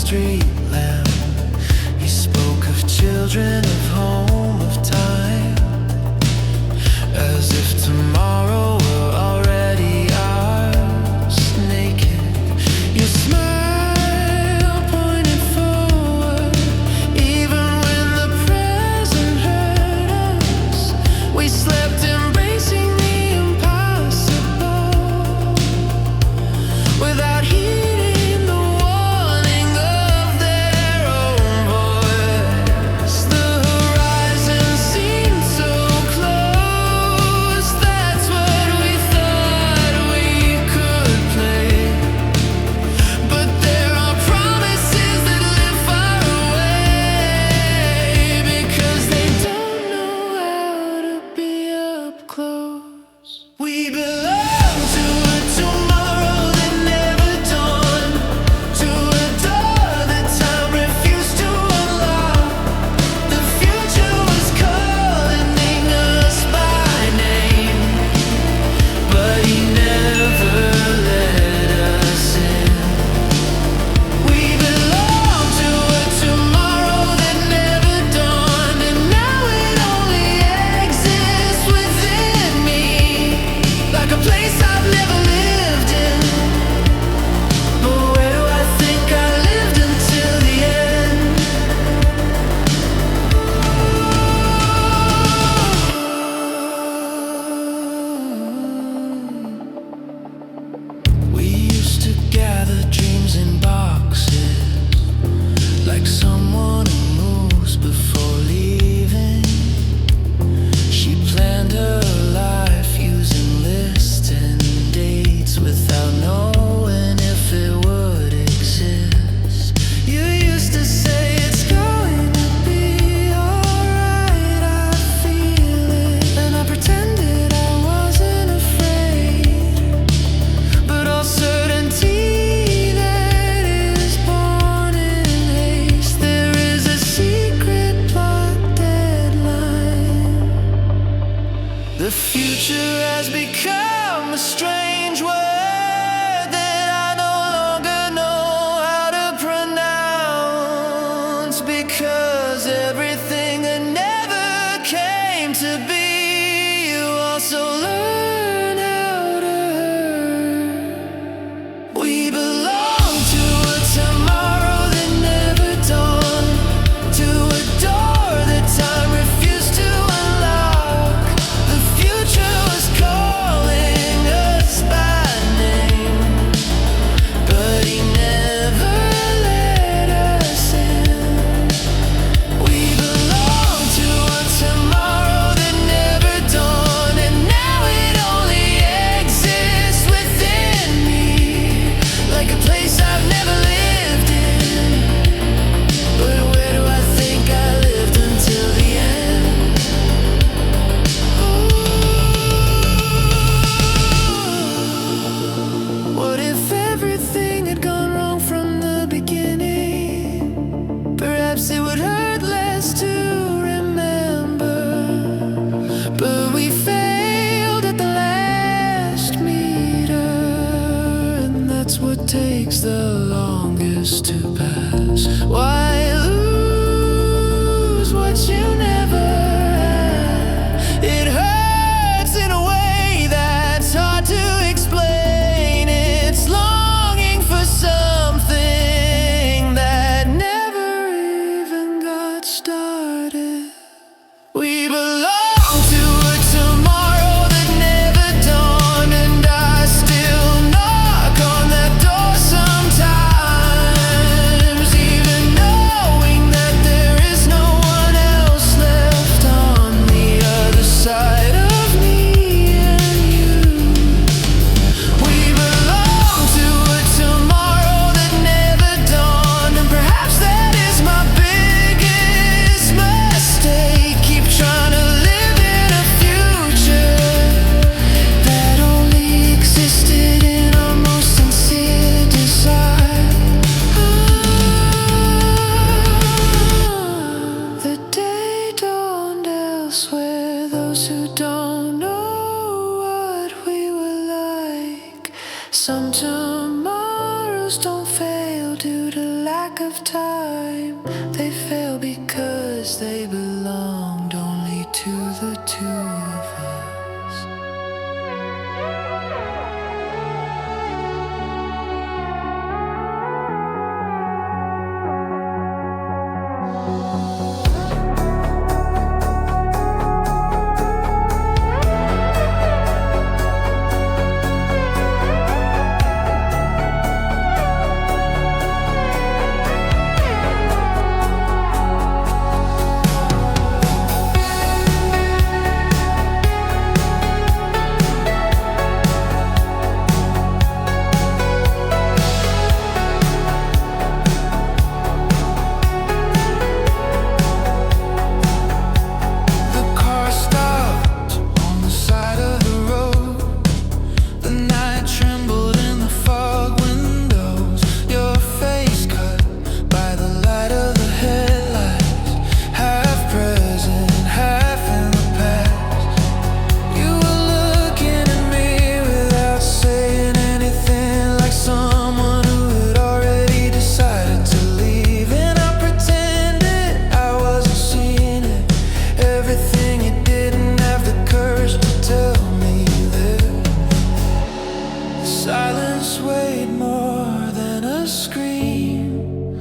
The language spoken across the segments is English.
street lamp. He spoke of children, of home, of time, as if tomorrow were already ours. Naked, your smile pointed forward, even when the present hurt us. We slept embracing the impossible, without heeding the warning of their own voice. The horizon seemed so close, that's what we thought we could play. But there are promises that live far away, because they don't know how to be up close. We belong to a tomorrow that never dawned, to a door that time refused to unlock. The future was calling us by name, but he never let us in. We belong to a tomorrow that never dawned, and now it only exists within me, like a place I've never lived in. But where do I think I lived until the end? We used to gather dreams in boxes, like someone who moves before leaving. She planned her life using lists and dates without knowing if it would exist. You used to say it's going to be alright, I feel it, and I pretended I wasn't afraid. But all certainty that is born in haste, there is a secret plot deadline. The future has become a strange word that I no longer know how to pronounce, because everything that never came to be, you also learn how to hurt. We belong to a tomorrow that never dawned, to a door that time refused to unlock. The future was calling us by name, but he never let us in. We belong to a tomorrow that never dawned, and now it only exists within me, like a place I've never lived in. But where do I think I lived until the end? What if everything had gone wrong from the beginning? Perhaps it would hurt less to remember. But we failed at the last meter, and that's what takes the longest to pass. Why lose what you never had? It hurts in a way that's hard to explain. It's longing for something that never even got started. We belong to a tomorrow that never dawned, and I still knock on that door sometimes, even knowing that there is no one else left on the other side of me and you. We belong to a tomorrow that never dawned, and perhaps that is my biggest mistake. Keep trying to live in a future that only existed in our most sincere desire. The day dawned elsewhere, those who don't know what we were like. Some tomorrows don't fail due to lack of time. They fail because they belonged only to the two of us. Silence weighed more than a scream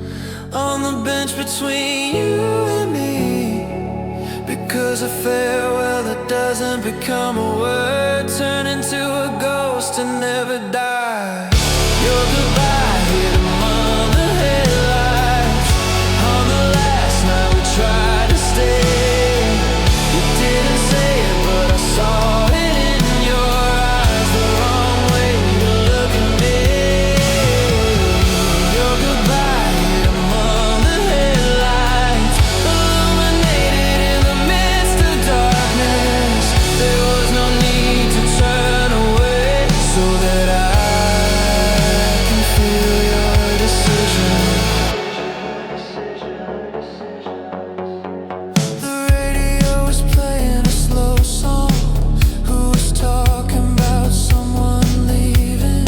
on the bench between you and me. Because a farewell that doesn't become a word, turn into a ghost and never die. Your goodbye hit among the headlights. On the last night we tried to stay. You didn't say it, but I saw it in your eyes. The wrong way to look at me. Your goodbye hit among the headlights, illuminated in the midst of darkness. There was no need to turn away, so that I can feel your decision. The radio was playing a slow song. Who was talking about someone leaving?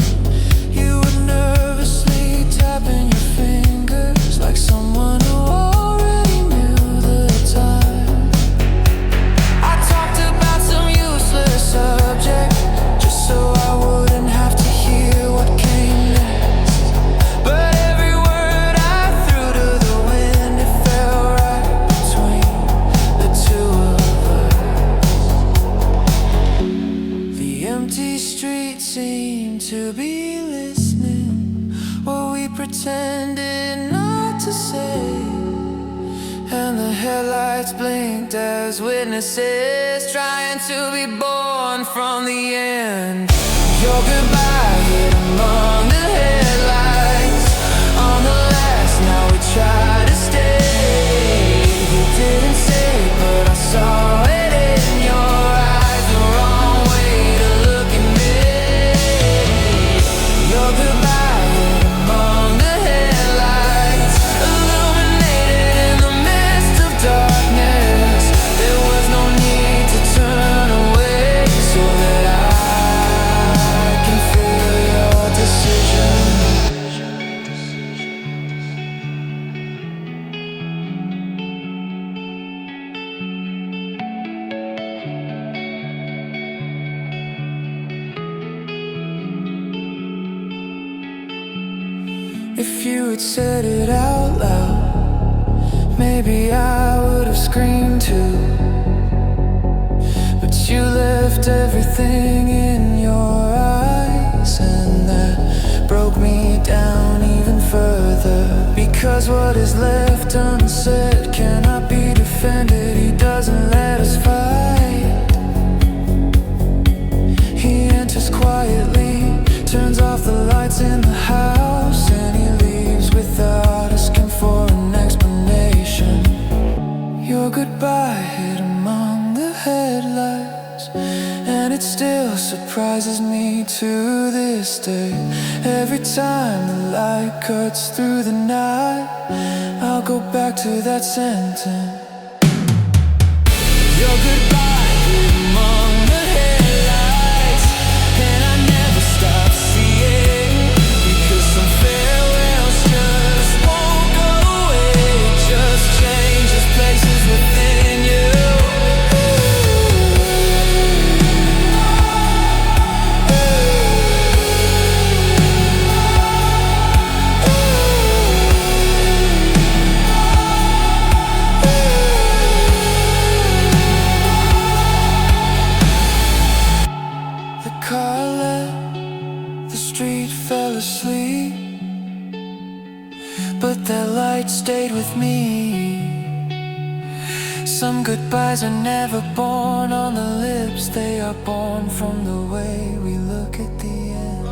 You were nervously tapping your fingers like someone who already knew the time. I talked about some useless subject, just so I wouldn't have to hear what came next. But every word I threw to the wind, it fell right between the two of us. The empty street seemed to be listening what we pretended not to say. And the headlights blinked as witnesses, trying to be born from the end. Your goodbye hit among the headlights. On the last night we tried to stay. You didn't say it, but I saw it in your eyes. The wrong way to look at me. Your goodbye hit among the headlights, illuminated in the midst of darkness. There was no need to turn away, so that I can feel your decision. If you had said it out loud, maybe I would have screamed too. But you left everything in your eyes, and that broke me down even further. Because what is left unsaid cannot be defended. He doesn't let us fight. He enters quietly, turns off the lights in the house, and he leaves without asking for an explanation. Your goodbye hit among the headlights, and it still surprises me to this day. Every time the light cuts through the night, I'll go back to that sentence. Your goodbye hit among the headlights, and I never stop seeing, because some farewells just won't go stayed with me. Some goodbyes are never born on the lips, they are born from the way we look at the end.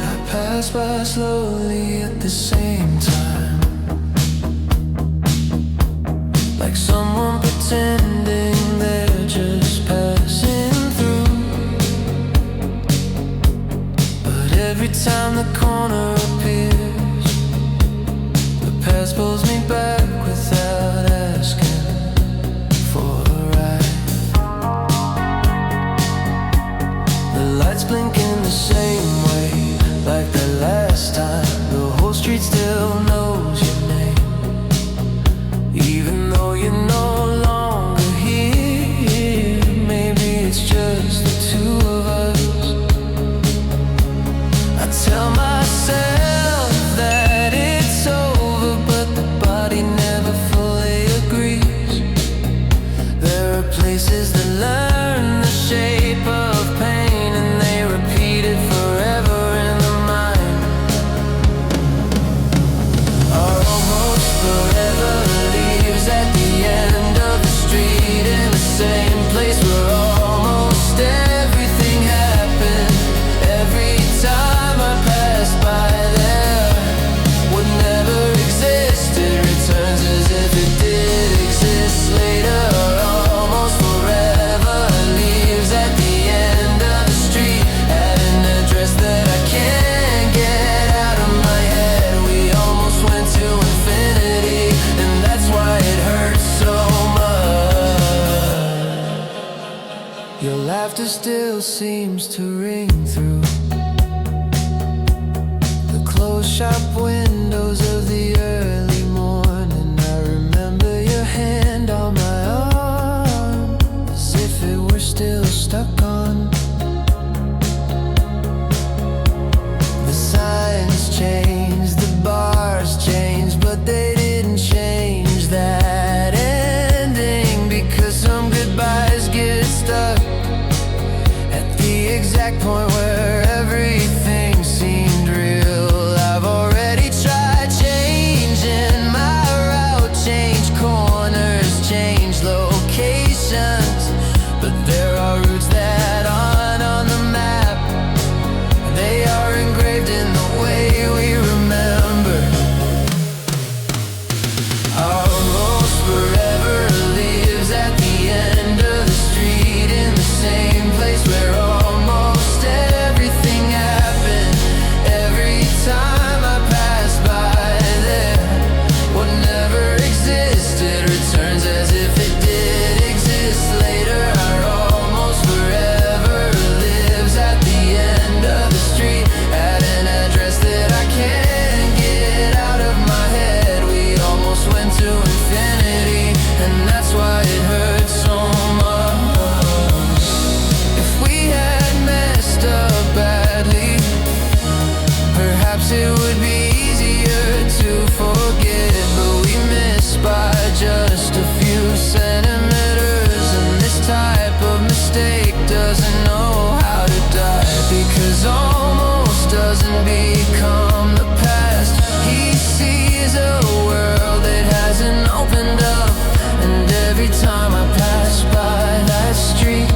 I pass by slowly at the same time, like someone pretending they're just passing through. But every time the corner appears, the past pulls me back without asking for a ride. The lights blink in the same way, like the last time. The whole street still knows your name, even though you're no longer here. Maybe it's just the two of us. I tell myself that it's over, but the body never fully agrees. There are places that learn the shape of pain, and they repeat it forever in the mind. Our almost forever leaves at the end of the street, in the same place where almost everything happened. Every time I pass by there, what never existed returns as if it did exist later. Almost forever leaves at the end of the street, at an address that I can't get out of my head. We almost went to infinity, and that's why it hurts so much. Your laughter still seems to ring through the closed shop windows of the early morning. I remember your hand on my arm, as if it were still stuck on. The signs changed, the bars changed, but they didn't change that ending, because some goodbyes get stuck at the exact point where everything seemed real. I've already tried changing my route, change corners, change locations, but there are routes that aren't on the map. They are engraved in the way we remember. Almost forever lives at the end of the street, in the same place where almost everything happened. Every time I pass by there, what never existed returns as if it did exist later. Our almost forever lives at the end of the street, at an address that I can't get out of my head. We almost went to infinity, and that's why it hurts so much. If we had messed up badly, perhaps it would be easier to forget, but we missed by just a few centimeters, and this type of mistake doesn't know how to die, because almost doesn't become the past. He sees a world that hasn't opened up, and every time I pass by that street,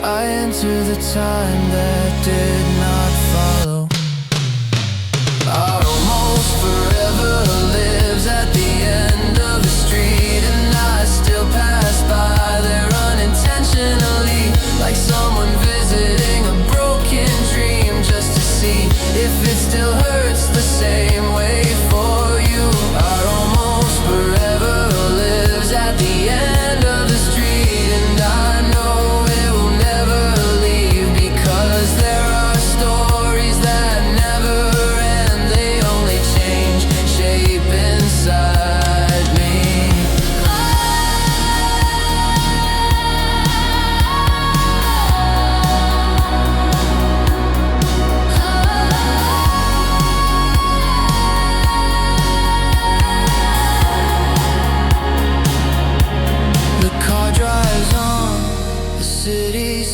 I enter the time that did not follow. Our almost forever lives at the end of the street, and I still pass by there unintentionally, like someone visiting a broken dream, just to see if it still hurts the same way for you. Our almost forever lives at the end of the street, and I know it will never leave, because there are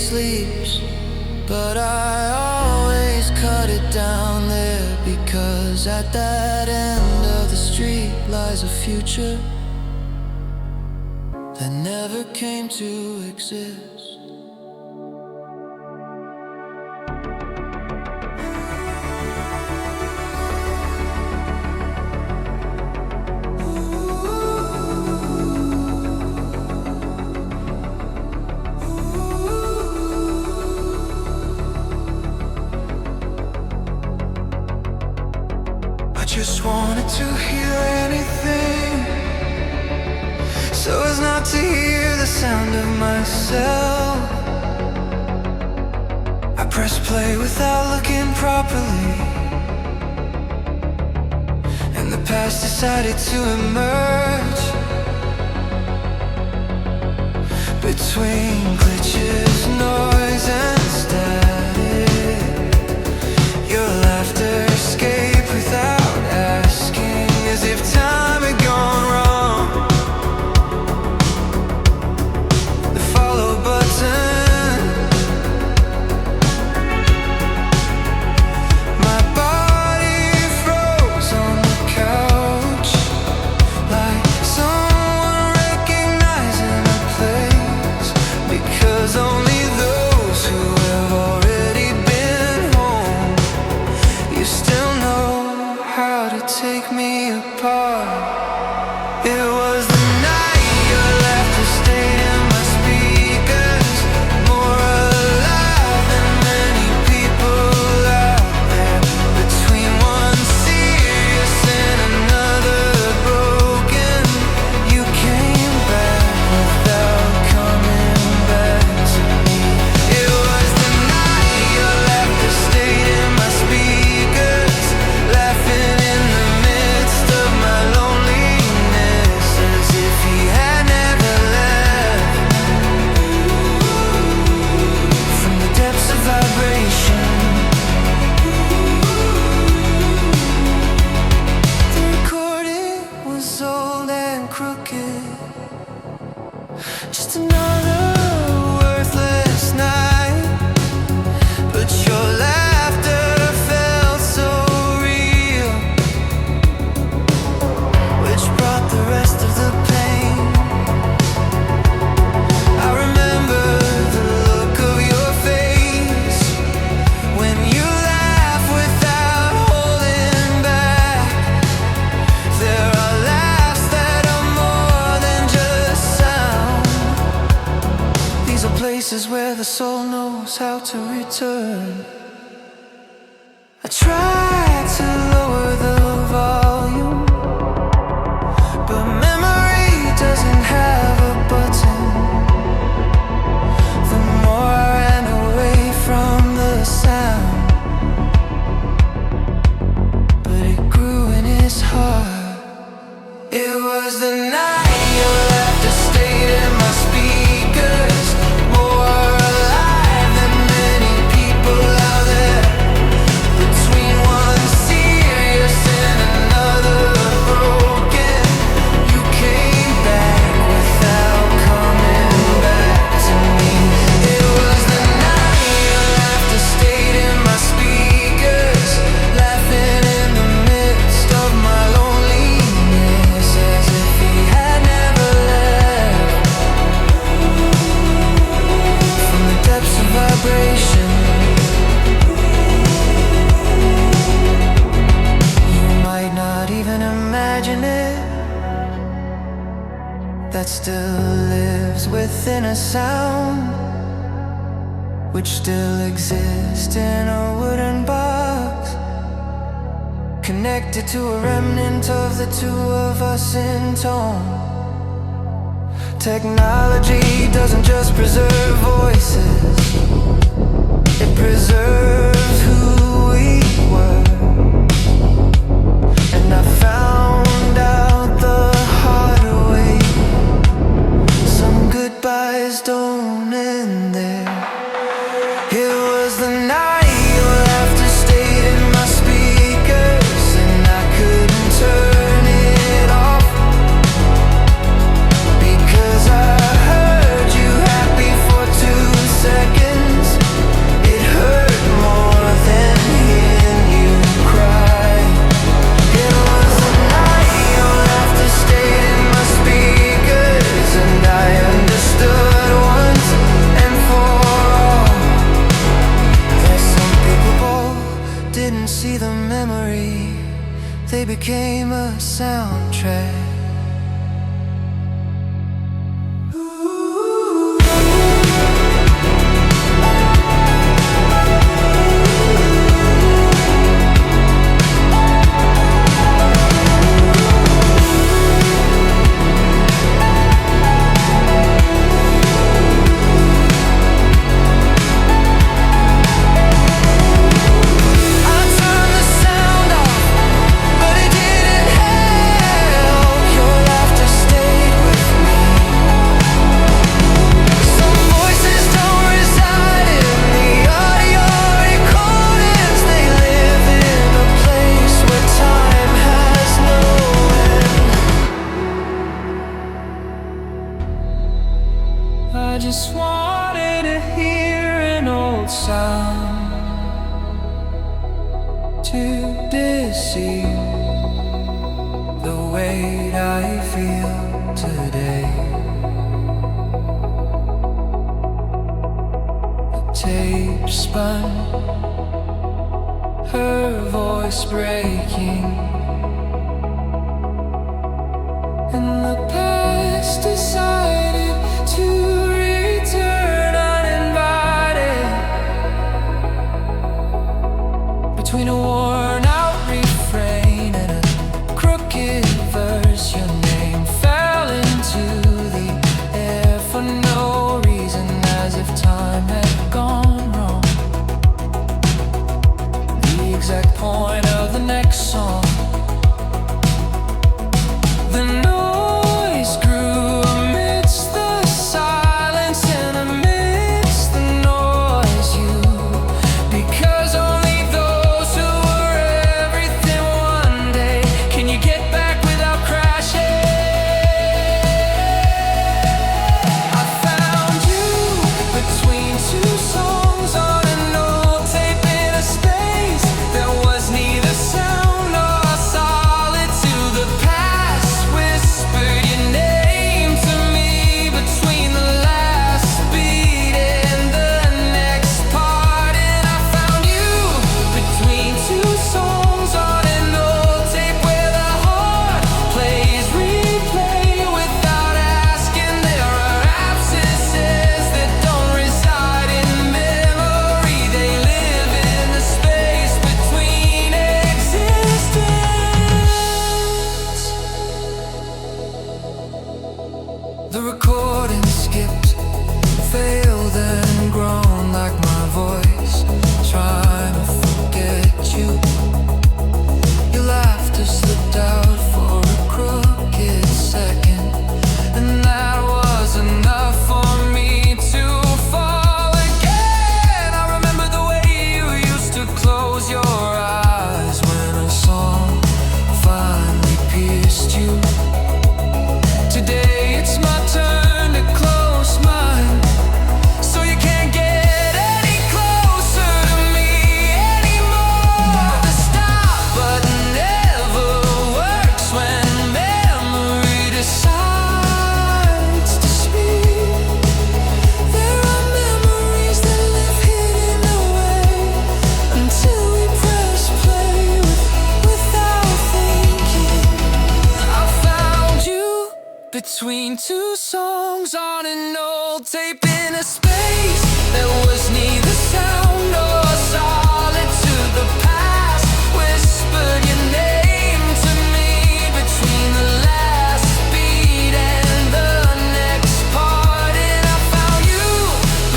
sleeps, but I always cut it down there, because at that end of the street lies a future that never came to exist. Just wanted to hear anything, so as not to hear the sound of myself. I pressed play without looking properly, and the past decided to emerge between glitches, noise and static. Your laughter escaped without asking, as if time had gone wrong. The follow button, my body froze on the couch, like someone recognizing a place, because only those who have already been home, you still know how to take me apart. It was the night your laughter stayed in my speakers, more alive than many people out there, between one serious and another broken. You came back without coming back to me. It was the night your laughter stayed in my speakers, laughing in the midst of my loneliness, as if he had never left. From the depths of vibration, the recording was old and crooked, just another worthless night. But your laughter felt so real, which brought the rest of the pain. I remember the look of your face when you laugh without holding back. There are laughs that are more than just sound. These are places where the soul knows how to return. I tried to lower the volume, but memory doesn't have a button. The more I ran away from the sound, but it grew in his heart. It was the night your laughter stayed in my speakers, more alive than many people out there, between one serious and another broken. You came back without coming back to me. It was the night your laughter stayed in my speakers, laughing in the midst of my loneliness, as if he had never left. From the depths of vibration, you might not even imagine it, that still lives within a sound, which still exists in a wooden box, connected to a remnant of the two of us in tone. Technology doesn't just preserve voices, it preserves who we were. And I found out the hard way, some goodbyes don't end there. It was the night your laughter stayed in my speakers, and I couldn't turn it off, because I heard you happy for 2 seconds. the soundtrack. I just wanted to hear an old sound to deceive the weight I feel today. The tape spun, her voice breaking, and the past decided to between a worn out refrain and a crooked verse. Your name fell into the air for no reason, as if time had gone wrong. The exact point of the next song. The noise grew amidst the silence, and amidst the noise you, because only those who were everything one day, can you get back without crashing? I found you between two songs on an old tape in a space that was neither sound nor solid to the past. Whispered your name to me between the last beat and the next part, and I found you between two songs on an old tape where the heart plays replay without asking. There are absences that don't reside in memory, they live in the space between existence. The recording skipped, failed and grown like my voice, trying to forget you. Your laughter slipped out for a crooked second, and that was enough for me to fall again. I remember the way you used to close your eyes when a song finally pierced you. Today it's my turn to close mine, so you can't get any closer to me anymore. The stop button never works when memory decides to speak. There are memories that live hidden away until we press play without thinking. I found you between two songs on an old tape in a space that was neither sound nor solid to the past. Whispered your name to me between the last beat and the next part, and I found you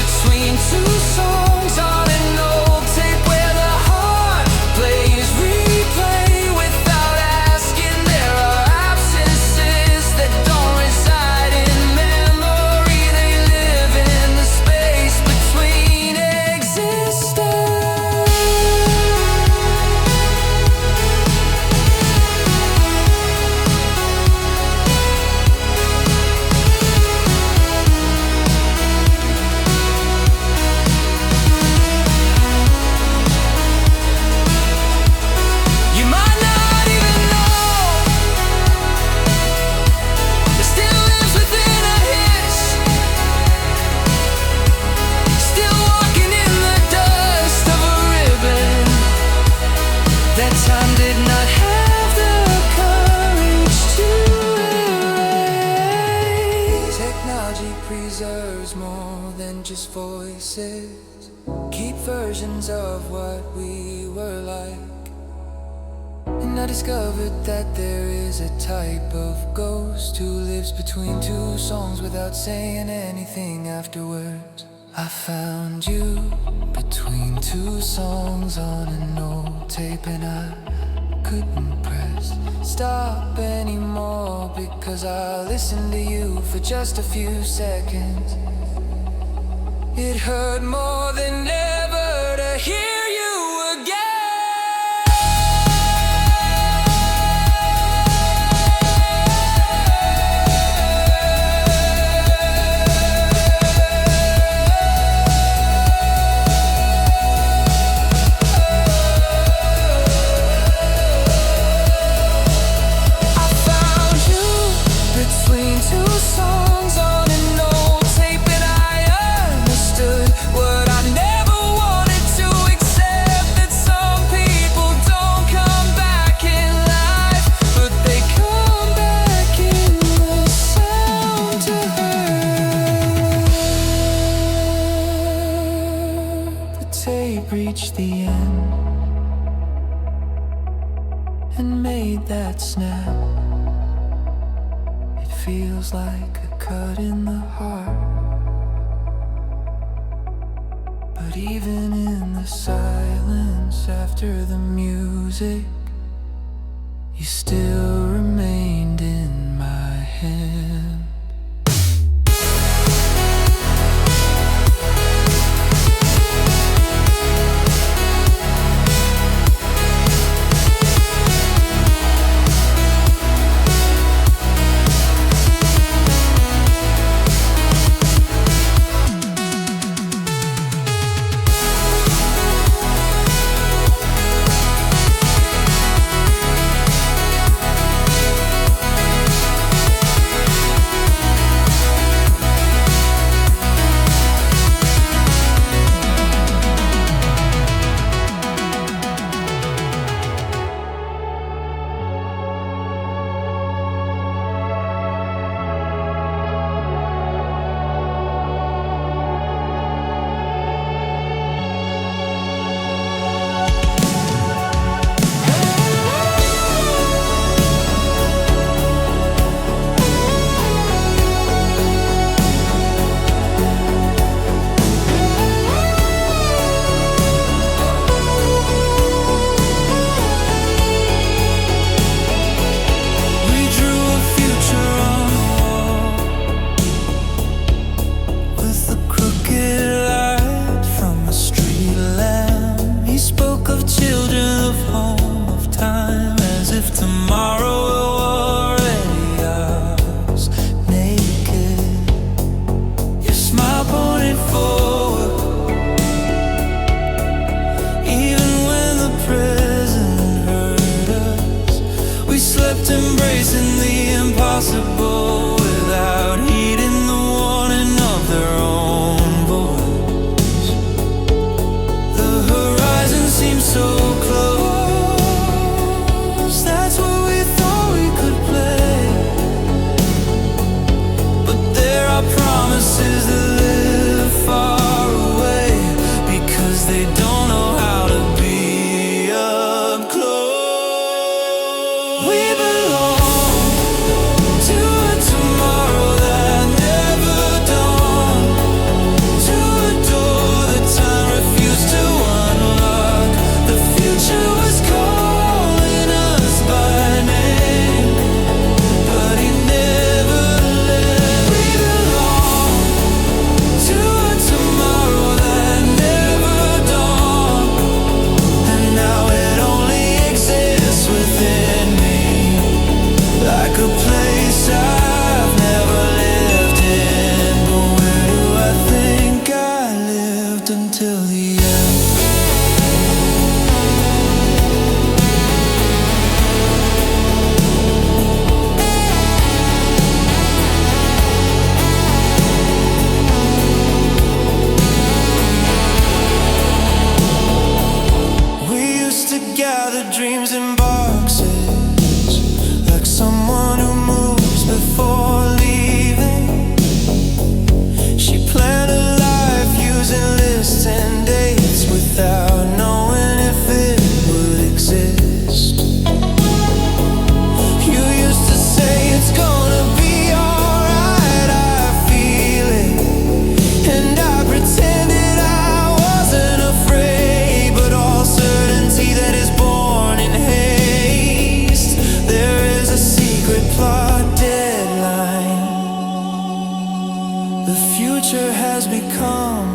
between two songs on an old tape where the heart plays replay without asking. There are absences that don't reside in memory, they live in just voices. Keep versions of what we were like. And I discovered that there is a type of ghost who lives between two songs without saying anything afterwards. I found you between two songs on an old tape, and I couldn't press stop anymore because I listened to you for just a few seconds. It hurt more than ever to hear you again. Two songs on an old tape, and I understood what I never wanted to accept, that some people don't come back in life, but they come back in the sound to hurt. The tape reached the end and made that snap. Feels like a cut in the heart, but even in the silence after the music, you still remained in my hand.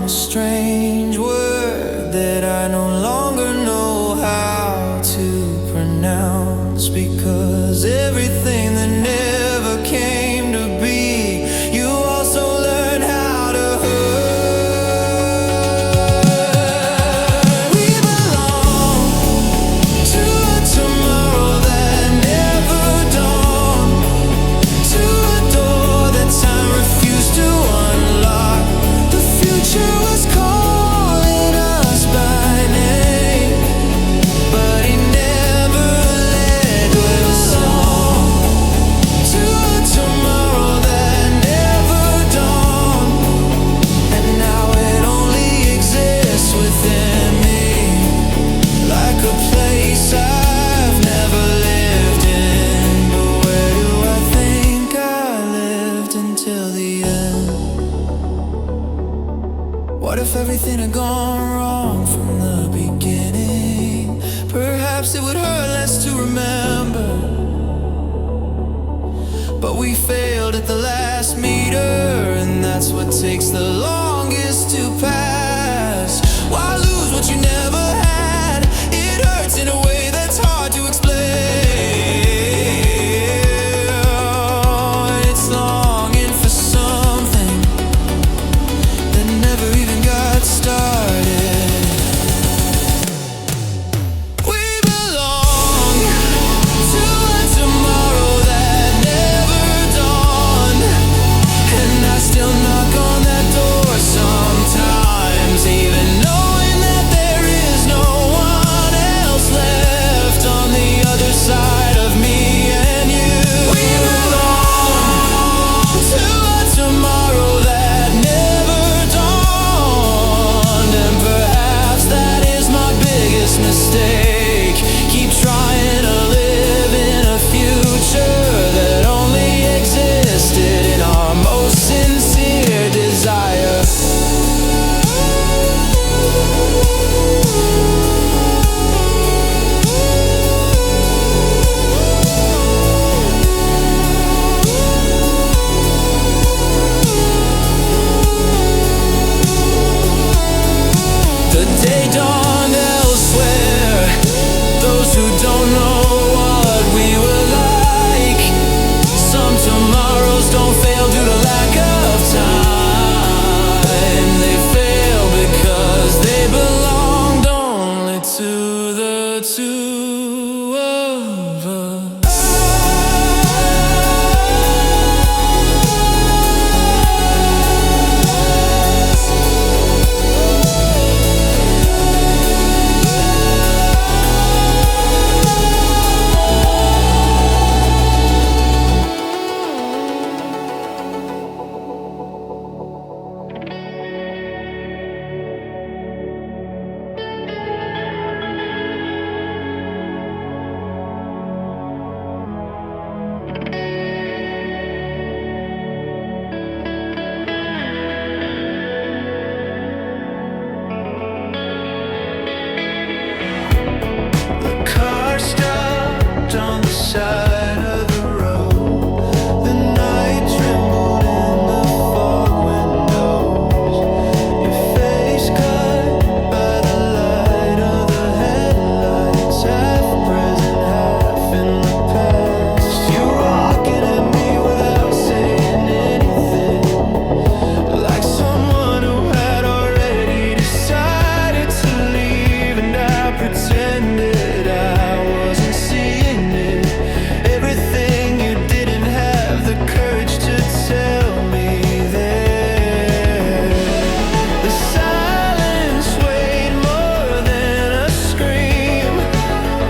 a strange word that I no longer know how to pronounce, because everything that never came to be, you also learn how to hurt. We belong to a tomorrow that never dawned, to a door that time refused to unlock. The future was calling us by name, but he never led us on to a tomorrow that never dawned. And now it only exists within me, like a place I've never lived in. But where do I think I lived until the end? What if everything had gone wrong from the beginning? Perhaps it would hurt less to remember, but we failed at the last meter, and that's what takes the longest to pass. Why lose what you never had? It hurts in a way that's hard to explain. It's longing for something that never even got started. We belong to a tomorrow that never dawned, and I still knock on that door sometimes, even knowing that there is no one else left on the other side of me and you. We belong to a tomorrow that never dawned, and perhaps that is my biggest mistake. Keep trying to live in a future that only existed in our most sincere desire. The day dawned elsewhere. Those who don't know what we were like. Some tomorrows don't fail due to lack of time. They fail because they belonged only to the two of us. The car stopped on the side of the road. The night trembled in the fog windows. Your face cut by the light of the headlights, half present, half in the past. You were looking at me without saying anything, like someone who had already decided to leave, and I pretended I wasn't seeing it. Everything you didn't have the courage to tell me there. The silence weighed more than a scream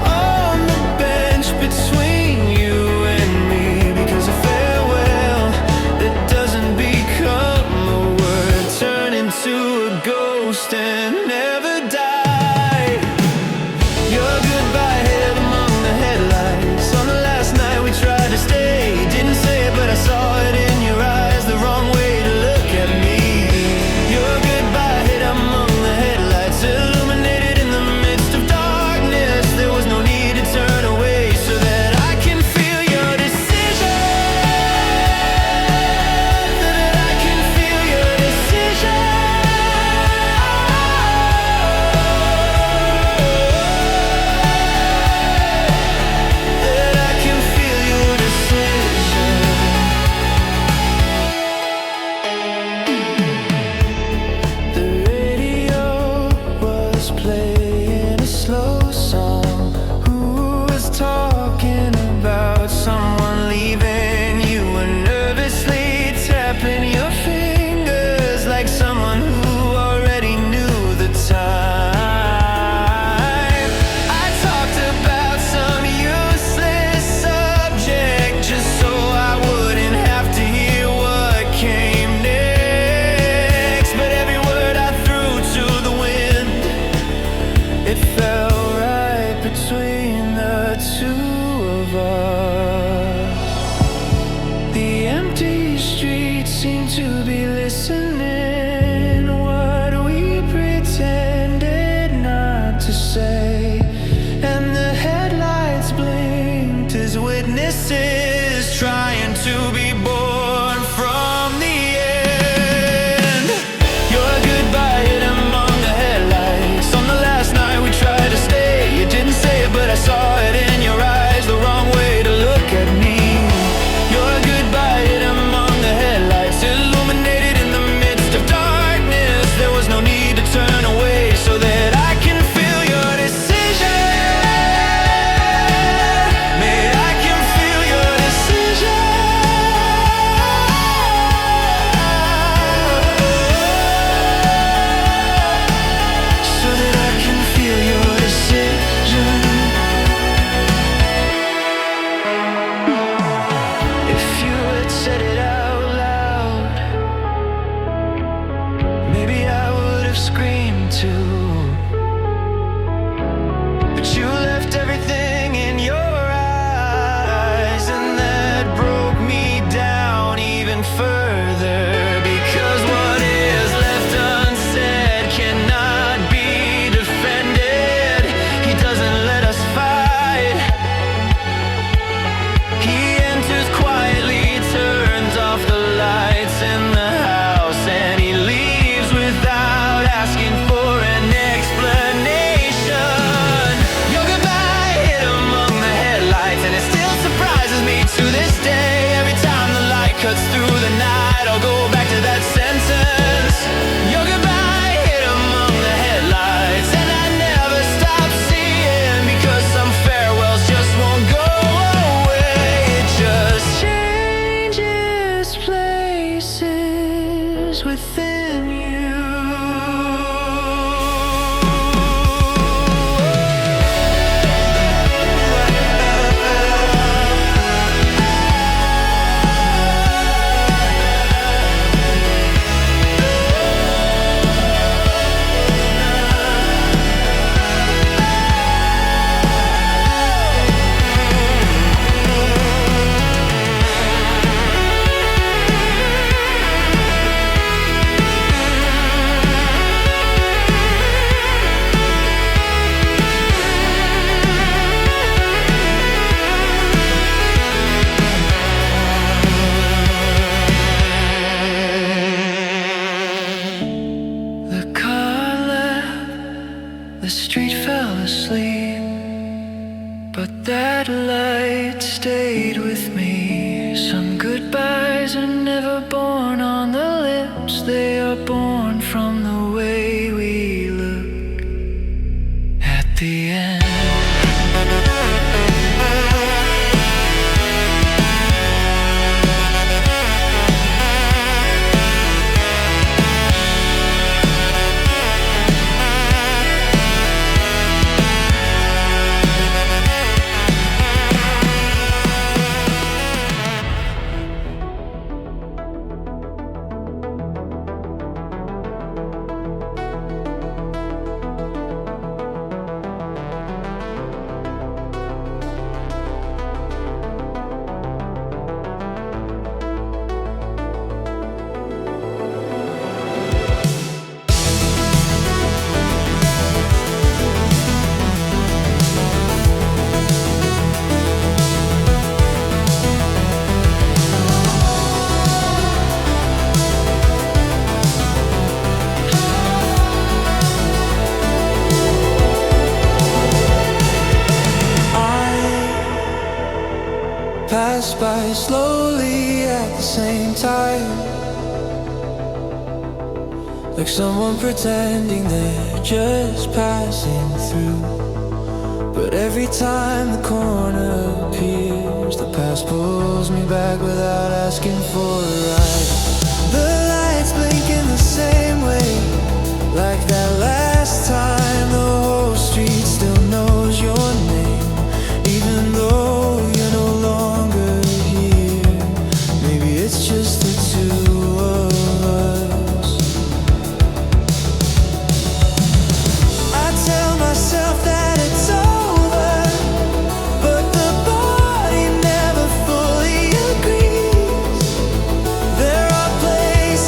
on the bench between you and me, because a farewell that doesn't become a word turn into a ghost and never die. Your goodbye hid among the headlights. On the last night we tried to stay. Didn't say it, but I saw it in your eyes. The wrong way to look at me. Your goodbye hid among the headlights, illuminated in the midst of darkness. There was no need to turn away so that I can feel your decision. That I can feel your decision. too. But you left everything in your eyes, and that broke me down even further. Because what is left unsaid cannot be defended. He doesn't let us fight. He enters quietly, turns off the lights in the house, and he leaves without asking for an explanation. Your goodbye hid among the headlights, and it still surprises me to this day. Every time the light cuts through the night, I'll go back to that sentence. Your goodbye hid among the headlights, and I never stop seeing, because some farewells just won't go away. It just changes places within you. The car left, the street fell asleep, but that light stayed with me. Some goodbyes are never born on the lips, they are born from the way we look at the end. Pass by slowly at the same time, like someone pretending they're just passing through. But every time the corner appears, the past pulls me back without asking for a ride. The lights blink in the same way, like that last time. The whole street still knows your name, even though you're no longer here. Maybe it's just the two of us. I tell myself that it's over, but the body never fully agrees. There are places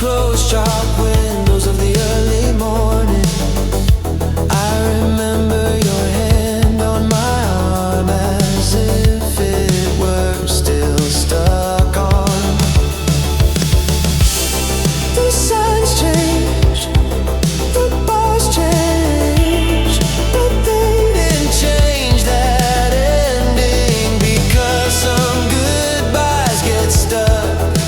closed shop windows of the early morning. I remember your hand on my arm as if it were still stuck on. The sun's changed, the bars changed, but they didn't change that ending, because some goodbyes get stuck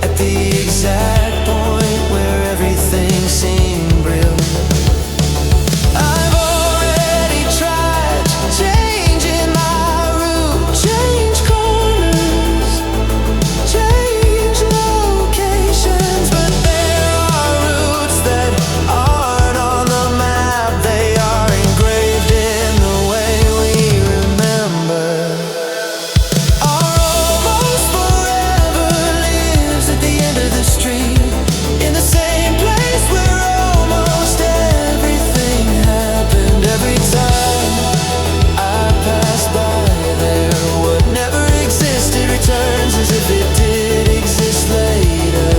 at the exact point where everything seemed real. I've already tried changing my route, change corners, change locations, but there are routes that aren't on the map. They are engraved in the way we remember. Our almost forever lives at the end of the street, in the same place where almost everything happened. Every time I pass by there, what never existed returns as if it did exist later.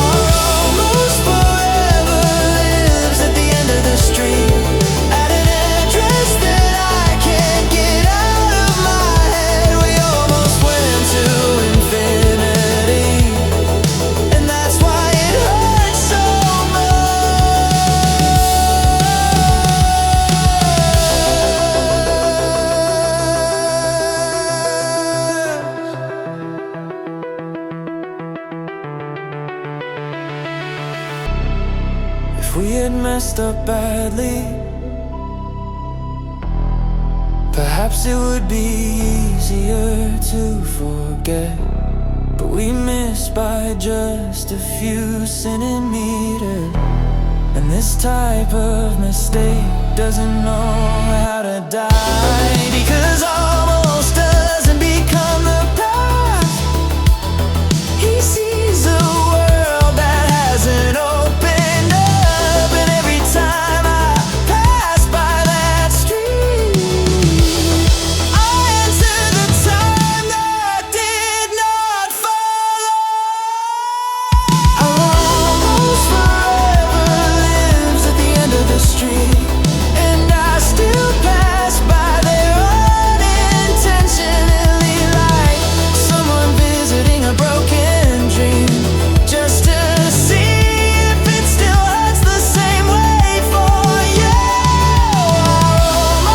Our almost forever lives at the end of the street, at an address that I can't get out of my head. We almost went to infinity, and that's why it hurts so much. If we had messed up badly, perhaps it would be easier to forget. But we missed by just a few centimeters, and this type of mistake doesn't know how to die, because almost doesn't become the past. He sees a world that hasn't opened up, and every time I pass by that street, I enter the time that did not follow. Our almost forever lives at the end of the street, and I still pass by there unintentionally, like someone visiting a broken dream, just to see if it still hurts the same way for you. Our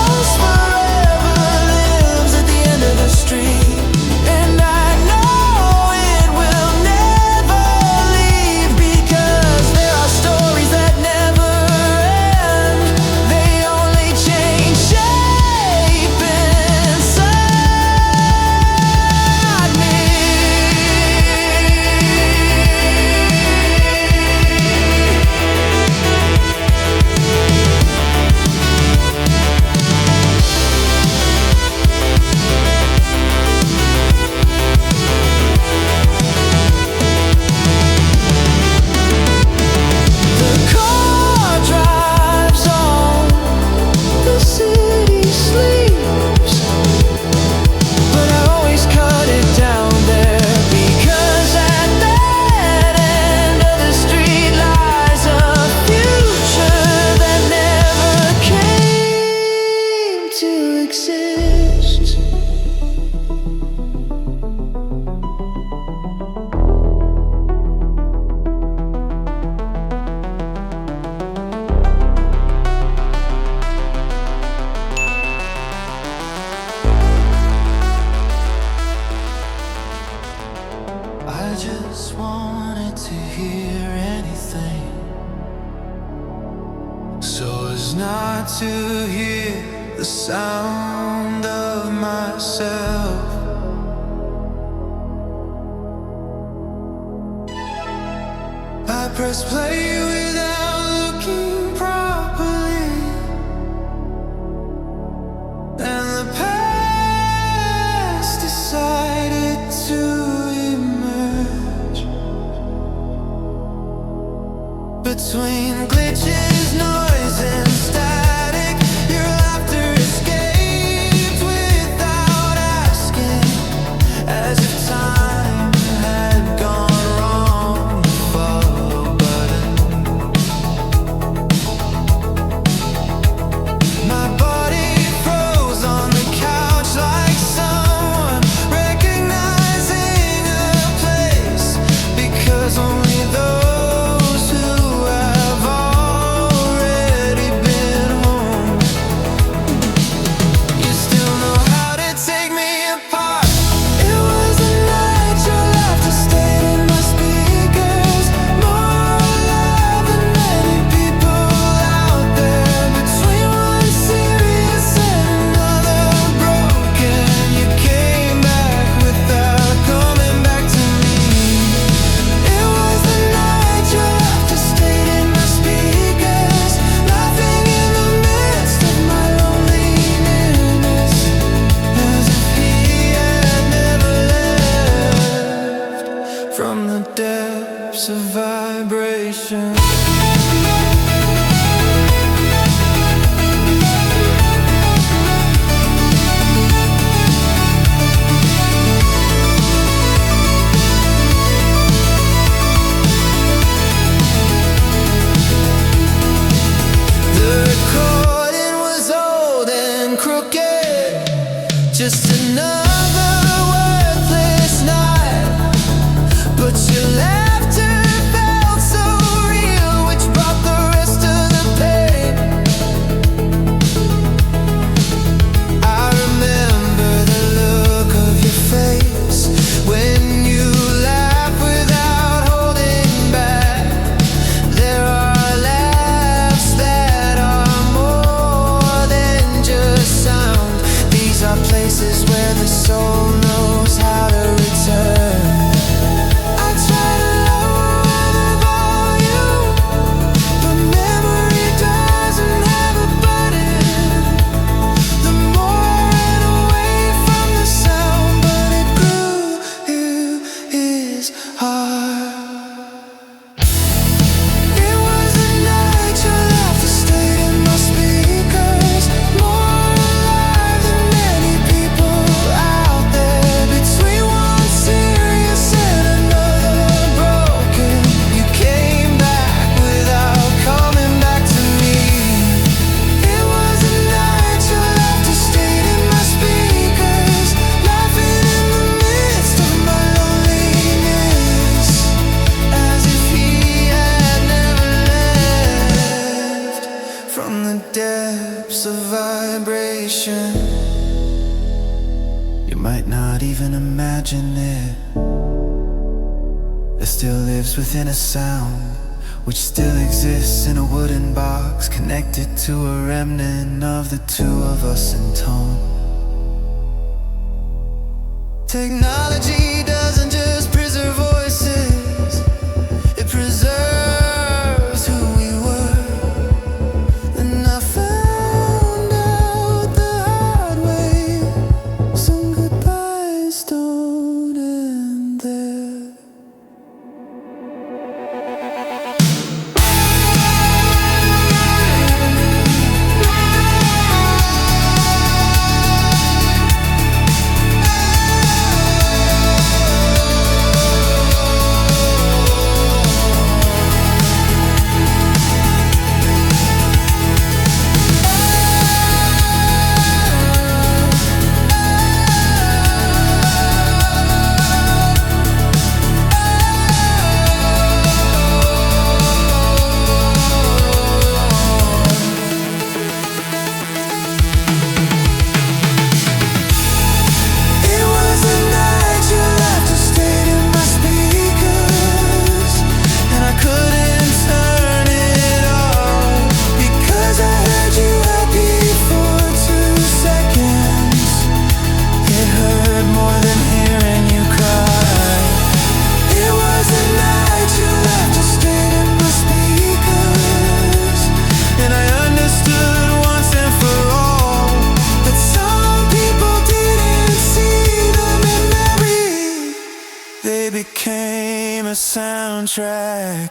almost forever lives at the end of the street, and I know it will never leave, because there are stories that never end. They only change shape inside me. The car drives on, the city sleeps, but I always cut it down there, because at that end of the street lies a future that never came to exist. I just wanted to hear anything, so as not to hear the sound of myself. I press play without looking properly, and the past decided to emerge between glitches, noise, and static. Your laughter escaped without asking, as if time had gone wrong. depths of vibration. Just another worthless night, but your laughter felt so real, which brought the rest of the pain. I remember the look of your face when you laugh without holding back. There are laughs that are more than just sound. These are places where the soul knows how to return. I try to lower the volume, but memory doesn't have a button. The more I ran away from the sound, but it grew, is hard. It was the night your laughter stayed in my speakers, more alive than many people out there. Between one serious and another broken, you came back without coming back to me. It was the night your laughter stayed in my speakers, laughing in the midst of my loneliness, as if he had never left. From the depths of vibration, you might not even imagine it. It still lives within a sound, which still exists in a wooden box, connected to a remnant of the two of us in tone. Technology doesn't just preserve voices, it preserves who we were. And I found out the hard way, some goodbyes don't end there. It was the night your laughter stayed in my speakers, and I couldn't turn it off, because I heard you happy for 2 seconds. It hurt more than hearing you cry. It was the night your laughter stayed in my speakers, and I understood once and for all that some people didn't see them in memory. They became a soundtrack.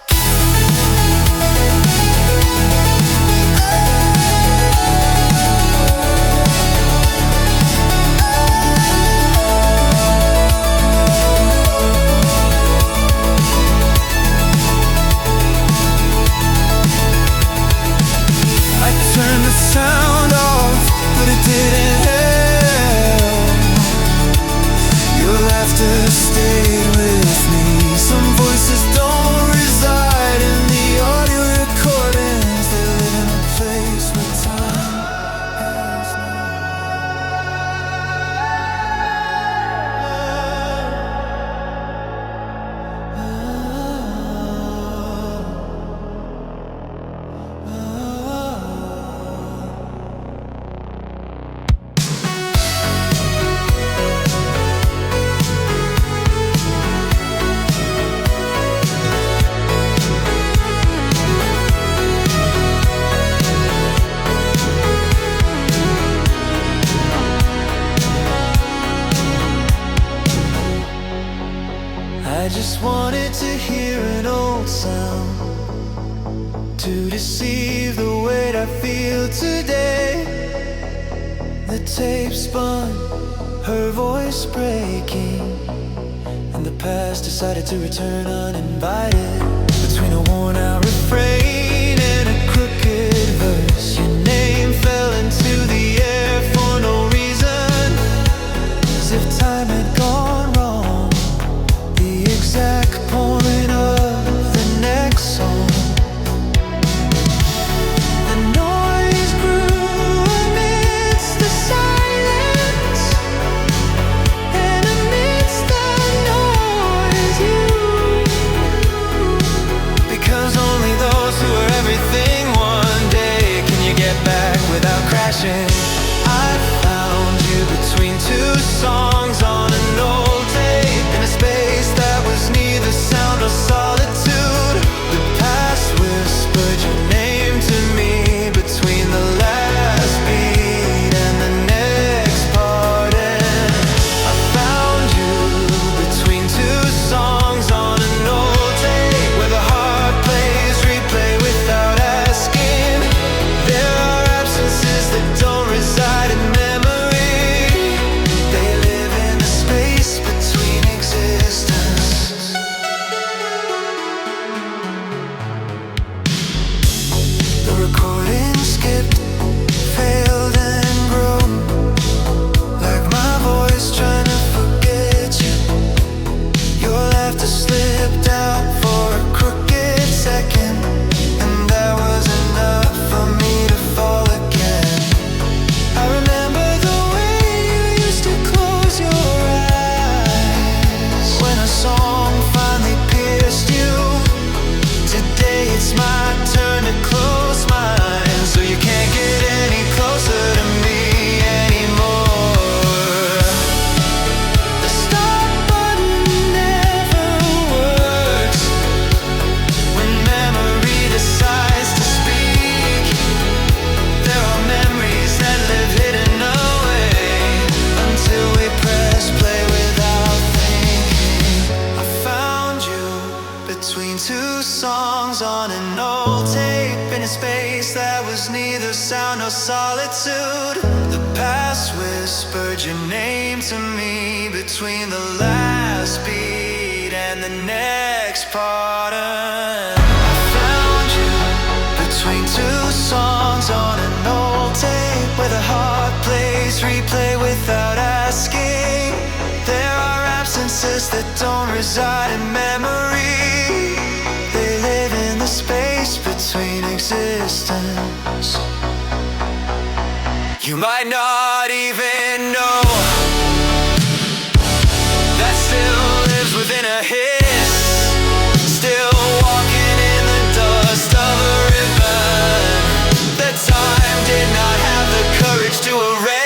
I turned the sound off, but it didn't help. Your laughter stayed with me. Some voices don't reside in the audio recordings sound to deceive the weight I feel today. The tape spun, her voice breaking, and the past decided to return uninvited. Between a worn out refrain and a crooked verse, your name fell into the air for no reason, as if time had gone wrong. The exact point of the next song. The noise grew amidst the silence, and amidst the noise because only those who are everything one day can you get back without crashing. I found you between two songs on an old tape, in a space that was neither sound nor solitude. The past whispered your name to me between the last beat and the next part, and I found you between two songs on an old tape, where the heart plays replay without asking. There are absences that don't reside in memory. They live in the space between existence. The recording skipped, failed and broke, like my voice trying to forget you. Your laughter slipped out for a crooked second, and that was enough for me to fall again. I remember the way you used to close your eyes when a song finally pierced you. Today it's my turn to close mine, so you can't get any closer to me anymore. The stop button never works when memory decides to speak. There are memories that live hidden away until we press play without thinking. I found you between two songs on an old tape, in a space that was neither sound nor solitude. The past whispered your name to me between the last beat and the next part, and I found you between two songs on an old tape, where the heart plays replay without asking. There are absences that don't reside in memory. They live in the space between existence. You might not even know that still lives within a hiss, still walking in the dust of a ribbon that time did not have the courage to erase.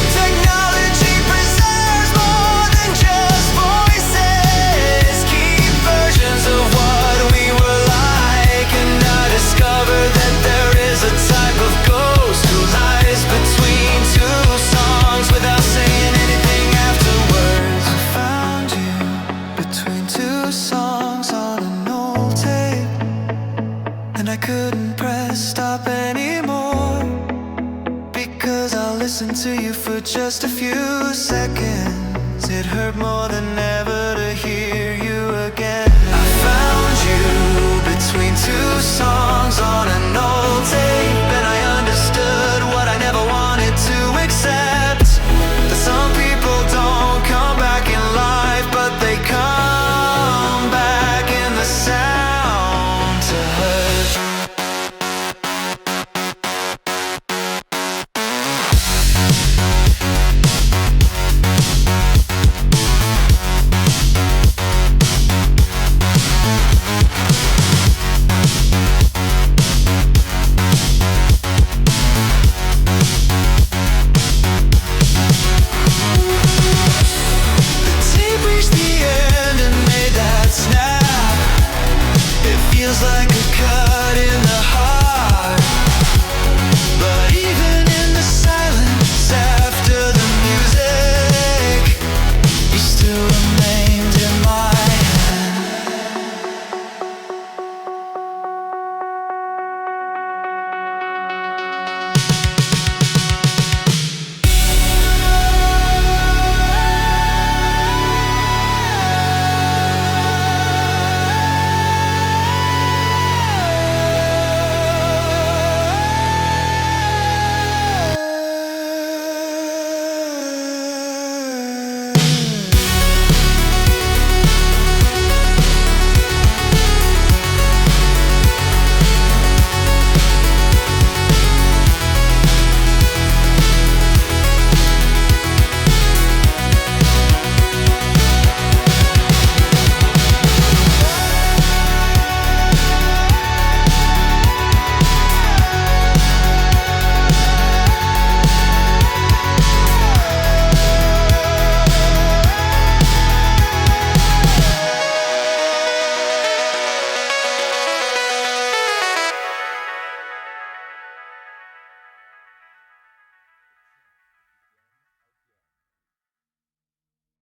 Technology preserves more than just voices, keep versions of what we were like, and I discovered that there is a type of ghost who lies between two songs without saying anything afterwards. I found you between two songs on an old tape, and I couldn't press stop anymore, because I listened to you for just a few seconds. It hurt more than ever to hear you again. I found you between two songs on an old tape,